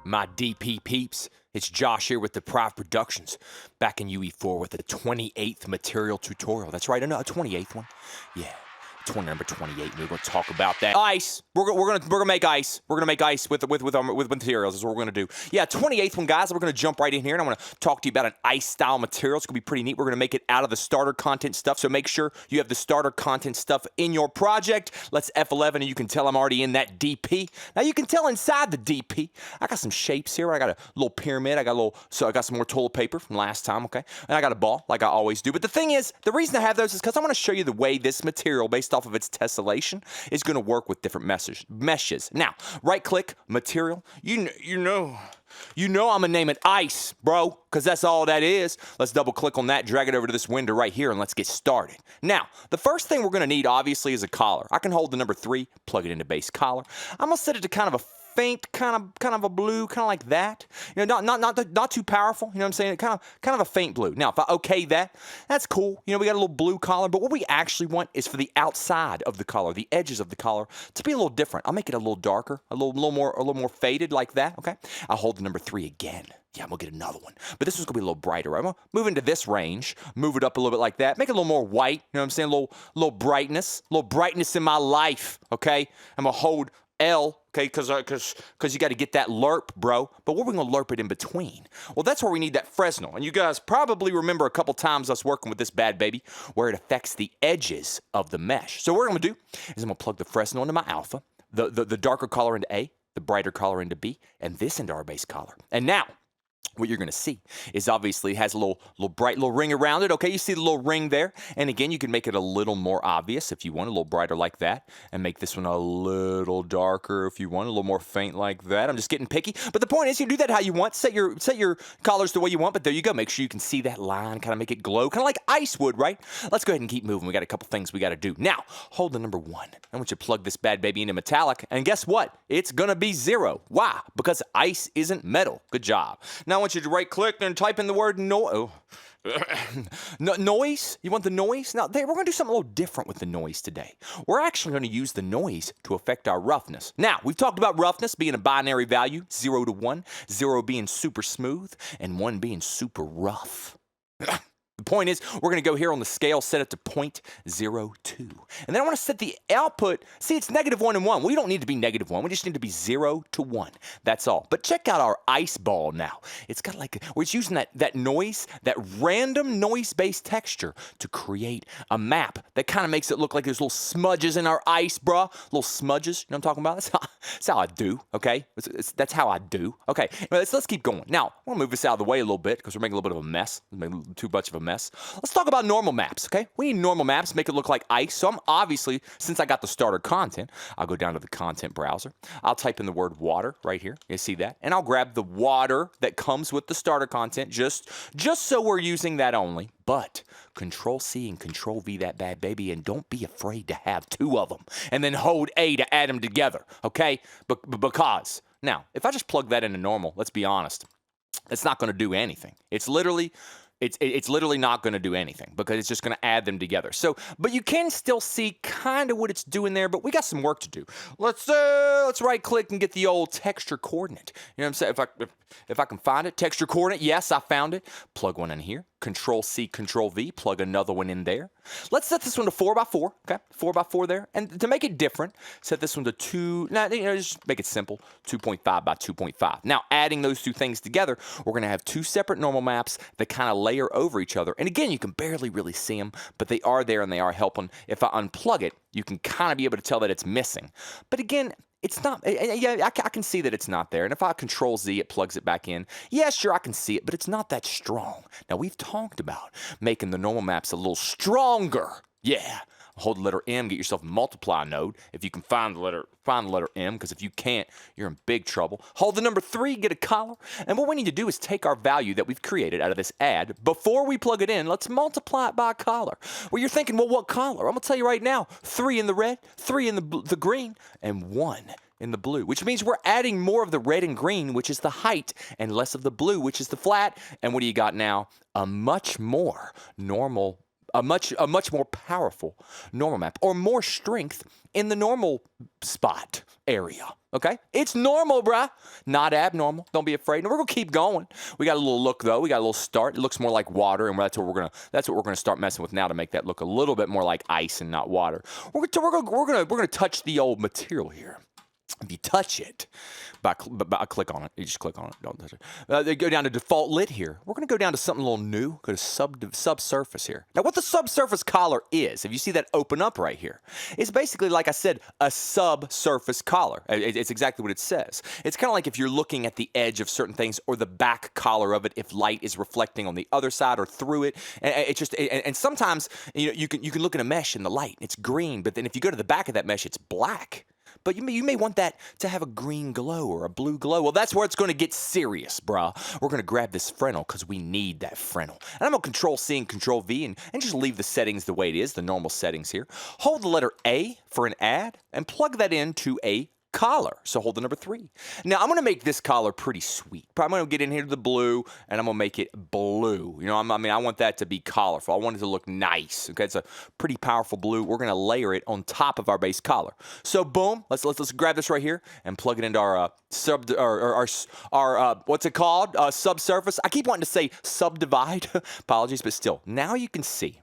My DP peeps, it's Josh here with DepriveD Productions, back in UE4 with the 28th material tutorial. That's right, a 28th one. Yeah, number 28. We're going to talk about that. Ice. We're gonna make ice. We're gonna make ice with materials. Is what we're gonna do. Yeah, 28th one, guys. We're gonna jump right in here, and I'm gonna talk to you about an ice style material. It's gonna be pretty neat. We're gonna make it out of the starter content stuff. So make sure you have the starter content stuff in your project. Let's F11, and you can tell I'm already in that DP. Now you can tell inside the DP, I got some shapes here. I got a little pyramid. I got some more toilet paper from last time. Okay, and I got a ball like I always do. But the thing is, the reason I have those is because I want to show you the way this material, based off of its tessellation, is gonna work with different meshes. Now, right-click, material. You know I'm gonna name it ice, bro, because that's all that is. Let's double-click on that, drag it over to this window right here, and let's get started. Now, the first thing we're gonna need, obviously, is a collar. I can hold the number 3, plug it into base collar. I'm gonna set it to kind of a faint, kind of a blue, kind of like that. You know, not too powerful. You know what I'm saying? Kind of a faint blue. Now, if I okay that, that's cool. You know, we got a little blue collar, but what we actually want is for the outside of the collar, the edges of the collar, to be a little different. I'll make it a little darker, a little more faded like that. Okay. I'll hold the number 3 again. Yeah, I'm gonna get another one. But this one's gonna be a little brighter. Right? I'm gonna move into this range, move it up a little bit like that, make it a little more white. You know what I'm saying? A little brightness in my life. Okay. I'm gonna hold L, okay, because you got to get that lerp, bro. But where are we going to lerp it in between? Well, that's where we need that Fresnel. And you guys probably remember a couple times us working with this bad baby where it affects the edges of the mesh. So what I'm going to do is I'm going to plug the Fresnel into my alpha, the darker color into A, the brighter color into B, and this into our base color. And now, what you're going to see is obviously it has a little bright little ring around it. Okay, you see the little ring there. And again, you can make it a little more obvious if you want, a little brighter like that. And make this one a little darker if you want, a little more faint like that. I'm just getting picky. But the point is, you do that how you want. Set your colors the way you want. But there you go. Make sure you can see that line, kind of make it glow, kind of like ice would, right? Let's go ahead and keep moving. We got a couple things we got to do. Now, hold the number 1. I want you to plug this bad baby into metallic. And guess what? It's going to be 0. Why? Because ice isn't metal. Good job. Now, I want you to right-click and type in the word noise. You want the noise? Now, we're going to do something a little different with the noise today. We're actually going to use the noise to affect our roughness. Now, we've talked about roughness being a binary value, 0 to 1, 0 being super smooth, and 1 being super rough. The point is, we're going to go here on the scale, set it to 0.02. And then I want to set the output. See, it's -1 and 1. We don't need to be -1. We just need to be 0 to 1. That's all. But check out our ice ball now. It's got we're just using that noise, that random noise-based texture to create a map that kind of makes it look like there's little smudges in our ice, bruh. Little smudges. You know what I'm talking about? That's how I do, okay? That's how I do. Okay, let's keep going. Now, I'm going to move this out of the way a little bit because we're making a little bit of a mess. We're making too much of a mess. Let's talk about normal maps, okay? We need normal maps, make it look like ice. So I'm obviously, since I got the starter content, I'll go down to the content browser. I'll type in the word water right here. You see that? And I'll grab the water that comes with the starter content, just so we're using that only. But Control-C and Control-V that bad baby, and don't be afraid to have 2 of them. And then hold A to add them together, okay? Because, now, if I just plug that into normal, let's be honest, it's not going to do anything. It's literally not going to do anything because it's just going to add them together. So, but you can still see kind of what it's doing there, but we got some work to do. Let's right-click and get the old texture coordinate. You know what I'm saying? If I can find it, texture coordinate, yes, I found it. Plug one in here. Control-C, Control-V, plug another one in there. Let's set this one to 4x4, okay? 4x4 there. And to make it different, set this one to 2, just make it simple, 2.5 by 2.5. Now, adding those 2 things together, we're going to have 2 separate normal maps that kind of layer over each other. And again, you can barely really see them, but they are there and they are helping. If I unplug it, you can kind of be able to tell that it's missing. But again, it's not, yeah, I can see that it's not there. And if I Control-Z, it plugs it back in. Yeah, sure, I can see it, but it's not that strong. Now, we've talked about making the normal maps a little stronger. Yeah. Hold the letter M, get yourself a multiply node if you can find the letter M, because if you can't, you're in big trouble. Hold the number 3, get a collar. And what we need to do is take our value that we've created out of this add. Before we plug it in, let's multiply it by a collar. Well, you're thinking, well, what collar? I'm going to tell you right now, 3 in the red, 3 in the green, and 1 in the blue, which means we're adding more of the red and green, which is the height, and less of the blue, which is the flat. And what do you got now? A much more normal a much more powerful normal map, or more strength in the normal spot area, okay? It's normal, bruh, not abnormal. Don't be afraid. And we're gonna keep going. We got a little look though. We got a little start. It looks more like water, and that's what we're gonna start messing with now to make that look a little bit more like ice and not water. We're gonna touch the old material here. If you touch it, click on it. You just click on it. Don't touch it. They go down to default lit here. We're going to go down to something a little new. Go to subsurface here. Now, what the subsurface collar is, if you see that open up right here, it's basically, like I said, a subsurface collar. It's exactly what it says. It's kind of like if you're looking at the edge of certain things, or the back collar of it, if light is reflecting on the other side or through it. And sometimes you can look at a mesh in the light. It's green, but then if you go to the back of that mesh, it's black. But you may want that to have a green glow or a blue glow. Well, that's where it's going to get serious, bruh. We're going to grab this Fresnel because we need that Fresnel. And I'm going to Control-C and Control-V and just leave the settings the way it is, the normal settings here. Hold the letter A for an add and plug that into a collar. So hold the number 3. Now, I'm going to make this collar pretty sweet. I'm going to get in here to the blue, and I'm going to make it blue. You know, I want that to be colorful. I want it to look nice. Okay, it's a pretty powerful blue. We're going to layer it on top of our base collar. So boom, let's grab this right here and plug it into our what's it called? Subsurface. I keep wanting to say subdivide. Apologies, but still. Now you can see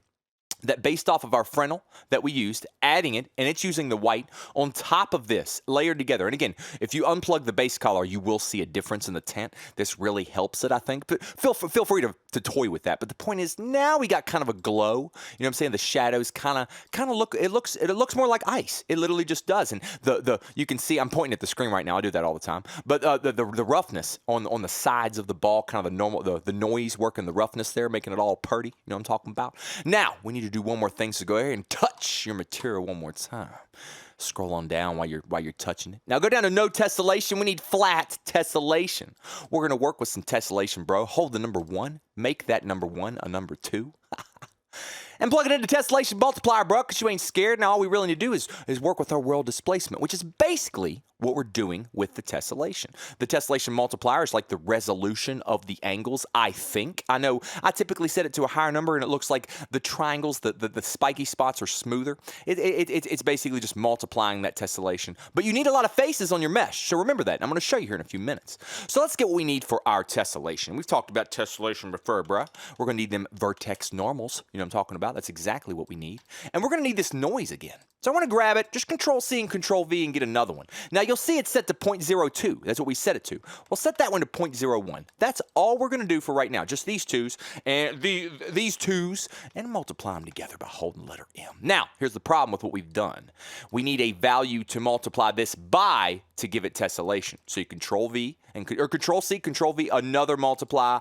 that based off of our Fresnel that we used, adding it, and it's using the white on top of this, layered together. And again, if you unplug the base collar, you will see a difference in the tint. This really helps it, I think. But feel free to toy with that. But the point is, now we got kind of a glow. You know what I'm saying? The shadows kind of look, it looks more like ice. It literally just does. And you can see, I'm pointing at the screen right now. I do that all the time. But the roughness on the sides of the ball, kind of the normal, the noise working the roughness there, making it all purty. You know what I'm talking about? Now, we need to do one more thing, so go ahead and touch your material one more time. Scroll on down while you're touching it. Now go down to no tessellation. We need flat tessellation. We're going to work with some tessellation, bro. Hold the number 1. Make that number 1 a number 2. And plug it into tessellation multiplier, bro, because you ain't scared. Now all we really need to do is work with our world displacement, which is basically what we're doing with the tessellation. The tessellation multiplier is like the resolution of the angles, I think. I know I typically set it to a higher number, and it looks like the triangles, the spiky spots are smoother. It's basically just multiplying that tessellation. But you need a lot of faces on your mesh, so remember that. I'm going to show you here in a few minutes. So let's get what we need for our tessellation. We've talked about tessellation before, bruh. We're going to need them vertex normals. You know what I'm talking about? That's exactly what we need. And we're going to need this noise again. So I want to grab it, just Control-C and Control-V and get another one. Now you'll see it's set to 0.02. That's what we set it to. We'll set that one to 0.01. That's all we're going to do for right now. Just these twos and these twos, and multiply them together by holding the letter M. Now, here's the problem with what we've done. We need a value to multiply this by to give it tessellation. So you Control-V or Control-C, Control-V, another multiply.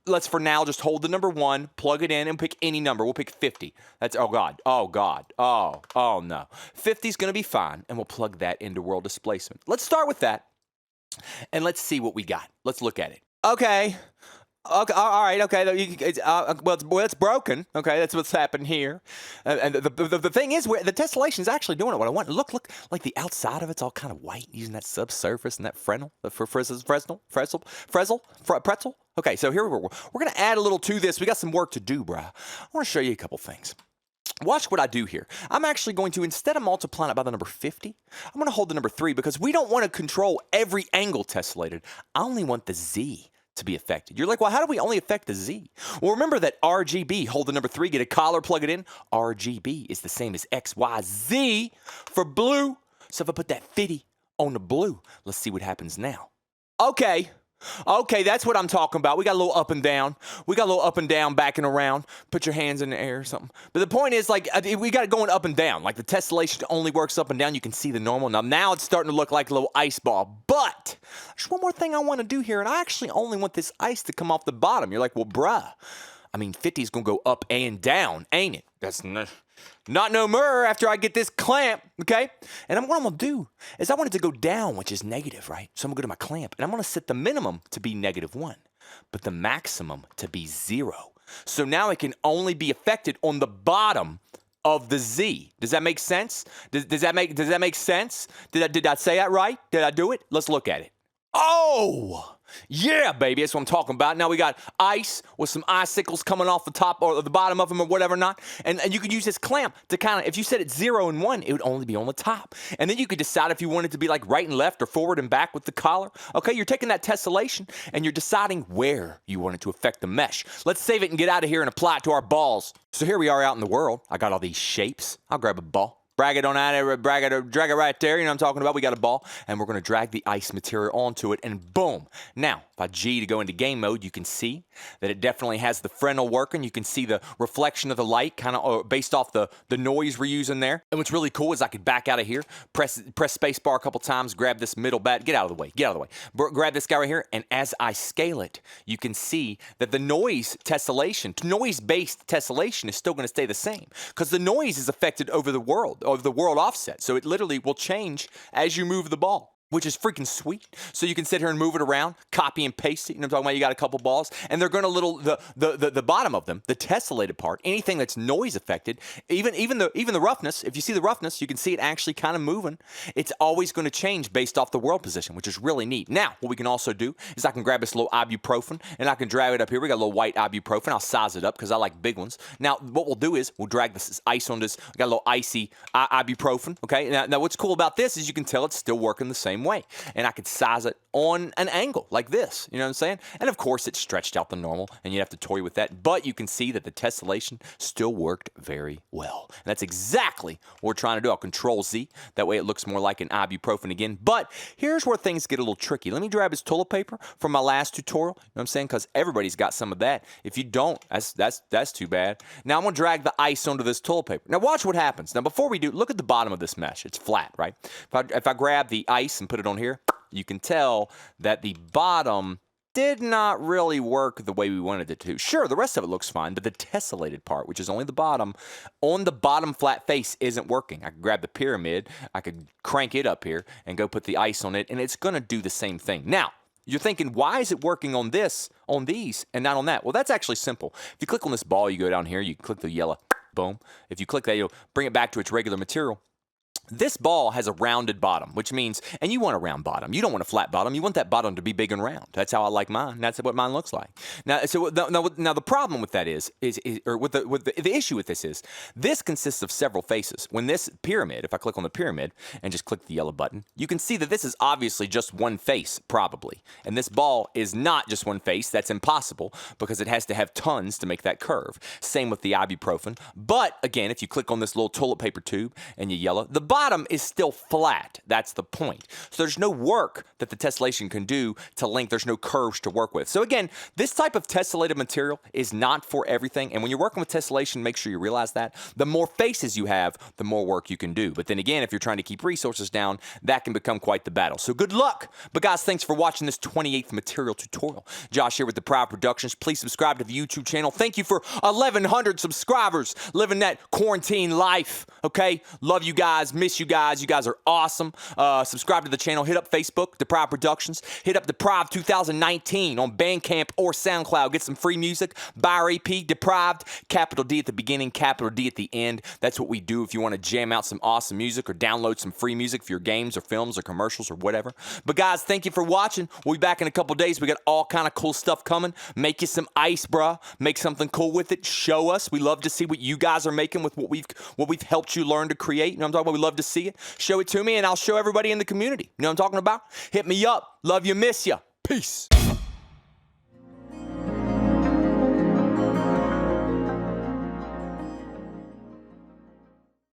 Let's for now just hold the number 1, plug it in, and pick any number. We'll pick 50. That's, oh God, oh no. 50 is going to be fine, and we'll plug that into world displacement. Let's start with that, and let's see what we got. Let's look at it. Okay, all right, okay. Well, it's broken. Okay, that's what's happened here. And the thing is, the tessellation is actually doing it. What I want, look, like the outside of it's all kind of white, using that subsurface and that Fresnel, pretzel. Okay, so here we're going to add a little to this. We got some work to do, bruh. I want to show you a couple things. Watch what I do here. I'm actually going to, instead of multiplying it by the number 50, I'm going to hold the number 3 because we don't want to control every angle tessellated. I only want the Z to be affected. You're like, well, how do we only affect the Z? Well, remember that RGB, hold the number 3, get a collar, plug it in. RGB is the same as XYZ for blue. So if I put that 50 on the blue, let's see what happens now. Okay, that's what I'm talking about. We got a little up and down. We got a little up and down, backing around. Put your hands in the air or something. But the point is, like, we got it going up and down. Like, the tessellation only works up and down. You can see the normal. Now it's starting to look like a little ice ball. But there's one more thing I want to do here, and I actually only want this ice to come off the bottom. You're like, well, bruh, I mean, 50 is going to go up and down, ain't it? That's not no more after I get this clamp, okay? And what I'm going to do is I want it to go down, which is negative, right? So I'm going to go to my clamp, and I'm going to set the minimum to be -1, but the maximum to be 0. So now it can only be affected on the bottom of the Z. Does that make sense? Does that make sense? Did I say that right? Did I do it? Let's look at it. Oh! Yeah, baby, that's what I'm talking about. Now we got ice with some icicles coming off the top or the bottom of them or whatever not. And you could use this clamp to kind of, if you set it 0 and 1, it would only be on the top. And then you could decide if you wanted to be like right and left or forward and back with the collar. Okay, you're taking that tessellation and you're deciding where you want it to affect the mesh. Let's save it and get out of here and apply it to our balls. So here we are out in the world. I got all these shapes. I'll grab a ball. Drag it on out there, drag it right there, you know what I'm talking about? We got a ball, and we're gonna drag the ice material onto it, and boom. Now, if I G to go into game mode, you can see that it definitely has the Fresnel working. You can see the reflection of the light, kind of based off the noise we're using there. And what's really cool is I could back out of here, press space bar a couple times, grab this middle bat, get out of the way. Grab this guy right here, and as I scale it, you can see that the noise-based tessellation is still gonna stay the same, because the noise is affected over the world offset. So it literally will change as you move the ball, which is freaking sweet. So you can sit here and move it around, copy and paste it. You know what I'm talking about? You got a couple balls, and they're gonna the bottom of them, the tessellated part, anything that's noise affected, even the roughness. If you see the roughness, you can see it actually kind of moving. It's always going to change based off the world position, which is really neat. Now, what we can also do is I can grab this little ibuprofen and I can drag it up here. We got a little white ibuprofen. I'll size it up because I like big ones. Now, what we'll do is we'll drag this ice on this. We got a little icy ibuprofen. Okay. Now, what's cool about this is you can tell it's still working the same way. And I could size it on an angle like this, you know what I'm saying? And of course it's stretched out the normal and you have to toy with that, but you can see that the tessellation still worked very well. And that's exactly what we're trying to do. I'll Control Z, that way it looks more like an ibuprofen again. But here's where things get a little tricky. Let me grab his toilet paper from my last tutorial, you know what I'm saying? Because everybody's got some of that. If you don't, that's too bad. Now I'm gonna drag the ice onto this toilet paper. Now watch what happens. Now before we do, look at the bottom of this mesh. It's flat, right? If I grab the ice and put it on here, you can tell that the bottom did not really work the way we wanted it to. Sure, the rest of it looks fine, but the tessellated part, which is only the bottom, on the bottom flat face isn't working. I could grab the pyramid, I could crank it up here and go put the ice on it, and it's gonna do the same thing. Now, you're thinking, why is it working on these, and not on that? Well, that's actually simple. If you click on this ball, you go down here, you click the yellow, boom. If you click that, you'll bring it back to its regular material. This ball has a rounded bottom, which means, and you want a round bottom. You don't want a flat bottom. You want that bottom to be big and round. That's how I like mine. That's what mine looks like. Now, now the problem with that is the issue with this is, this consists of several faces. When this pyramid, if I click on the pyramid and just click the yellow button, you can see that this is obviously just one face, probably. And this ball is not just one face. That's impossible because it has to have tons to make that curve. Same with the ibuprofen. But again, if you click on this little toilet paper tube and you yellow, the bottom is still flat. That's the point. So there's no work that the tessellation can do to length. There's no curves to work with. So again, this type of tessellated material is not for everything. And when you're working with tessellation, make sure you realize that. The more faces you have, the more work you can do. But then again, if you're trying to keep resources down, that can become quite the battle. So good luck. But guys, thanks for watching this 28th material tutorial. Josh here with DepriveD Productions. Please subscribe to the YouTube channel. Thank you for 1,100 subscribers living that quarantine life. Okay? Love you guys. Miss you guys. You guys are awesome. Subscribe to the channel. Hit up Facebook, DepriveD Productions. Hit up DepriveD 2019 on Bandcamp or SoundCloud. Get some free music. Buy our EP, DepriveD, capital D at the beginning, capital D at the end. That's what we do if you want to jam out some awesome music or download some free music for your games or films or commercials or whatever. But guys, thank you for watching. We'll be back in a couple days. We got all kind of cool stuff coming. Make you some ice, bruh. Make something cool with it. Show us. We love to see what you guys are making with what we've helped you learn to create. You know what I'm talking about? We love to see it. Show it to me and I'll show everybody in the community. You know what I'm talking about? Hit me up. Love you, miss you. Peace.